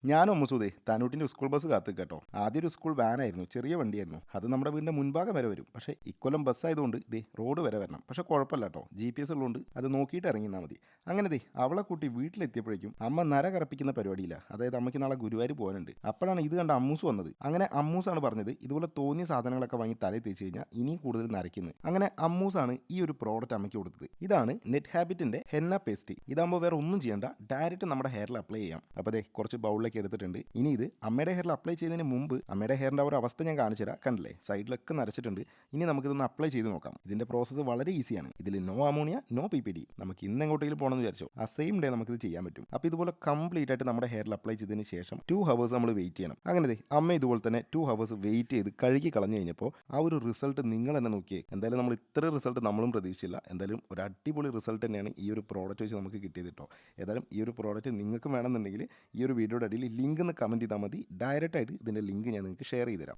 ഞാനും അമ്മുസൂദേ താനൂട്ടിൻ്റെ school bus കാത്ത് കേട്ടോ. ആദ്യം ഒരു സ്കൂൾ വാനായിരുന്നു, ചെറിയ വണ്ടിയായിരുന്നു. അത് നമ്മുടെ വീടിൻ്റെ മുൻഭാഗം വരെ വരും. പക്ഷേ ഇക്കൊല്ലം ബസ് ആയതുകൊണ്ട് റോഡ് വരെ വരണം. പക്ഷേ കുഴപ്പമില്ല കേട്ടോ, GPS ഉള്ളതുകൊണ്ട് അത് നോക്കിയിട്ട് ഇറങ്ങിന്നാൽ മതി. അങ്ങനെ അവളെ കൂട്ടി വീട്ടിലെത്തിയപ്പോഴേക്കും അമ്മ നര കറപ്പിക്കുന്ന പരിപാടിയില്ല. അതായത് അമ്മയ്ക്ക് നാളെ ഗുരുവായൂർ പോകാനുണ്ട്. അപ്പോഴാണ് ഇത് കണ്ട അമ്മൂസ് വന്നത്. അങ്ങനെ അമ്മൂസാണ് പറഞ്ഞത് ഇതുപോലെ തോന്നിയ സാധനങ്ങളൊക്കെ വാങ്ങി തലയിൽ തേച്ച് കഴിഞ്ഞാൽ ഇനിയും കൂടുതൽ നരയ്ക്കുന്നത്. അങ്ങനെ അമ്മൂസാണ് ഈ ഒരു പ്രോഡക്റ്റ് അമ്മയ്ക്ക് കൊടുത്തത്. ഇതാണ് നെറ്റ് ഹാബിറ്റിന്റെ ഹെന്ന പേസ്റ്റ്. ഇതാകുമ്പോൾ വേറെ ഒന്നും ചെയ്യേണ്ട, ഡയറക്റ്റ് നമ്മുടെ ഹെയറിൽ അപ്ലൈ ചെയ്യാം. അപ്പോൾ കുറച്ച് ബൗളിലേക്ക് എടുത്തിട്ടുണ്ട്. ഇനി ഇത് അമ്മയുടെ ഹെയറിൽ അപ്ലൈ ചെയ്യുന്നതിന് മുമ്പ് അമ്മയുടെ ഹെയറിൻ്റെ ഒരു അവസ്ഥ ഞാൻ കാണിച്ചു തരാം. കണ്ടില്ലേ, സൈഡിലൊക്കെ നരച്ചിട്ടുണ്ട്. ഇനി നമുക്കിതൊന്ന് അപ്ലൈ ചെയ്ത് നോക്കാം. ഇതിന്റെ പ്രോസസ്സ് വളരെ ഈസിയാണ്. ഇതിൽ നോ അമോണിയ, നോ PPD. നമുക്ക് ഇന്ന് എങ്ങോട്ടെങ്കിലും പോകണമെന്ന് വിചാരിച്ചോ, ആ സെയിം ഡേ നമുക്കിത് ചെയ്യാൻ പറ്റും. അപ്പോൾ ഇതുപോലെ കംപ്ലീറ്റ് ആയിട്ട് നമ്മുടെ ഹെയറിൽ അപ്ലൈ ചെയ്തതിന് ശേഷം 2 hours നമ്മൾ വെയിറ്റ് ചെയ്യണം. അങ്ങനെ അമ്മ ഇതുപോലെ തന്നെ 2 hours വെയിറ്റ് ചെയ്ത് കഴുകി കളഞ്ഞു കഴിഞ്ഞപ്പോൾ ആ ഒരു റിസൾട്ട് നിങ്ങൾ തന്നെ നോക്കിയേ. എന്തായാലും നമ്മൾ ഇത്ര റിസൾട്ട് നമ്മളും പ്രതീക്ഷിച്ചില്ല. എന്തായാലും ഒരു അടിപൊളി റിസൾട്ട് തന്നെയാണ് ഈ ഒരു പ്രോഡക്റ്റ് വെച്ച് നമുക്ക് കിട്ടിയത് കേട്ടോ. ഏതായാലും ഈ ഒരു പ്രോഡക്റ്റ് നിങ്ങൾക്ക് വേണമെന്നുണ്ടെങ്കിൽ ഈ ഒരു വീഡിയോയുടെ അടിയിൽ ലിങ്ക് എന്ന് കമൻറ്റ് ചെയ്താൽ മതി. ഡയറക്റ്റ് ആയിട്ട് ഇതിൻ്റെ ലിങ്ക് ഞാൻ നിങ്ങൾക്ക് ഷെയർ ചെയ്ത് തരാം.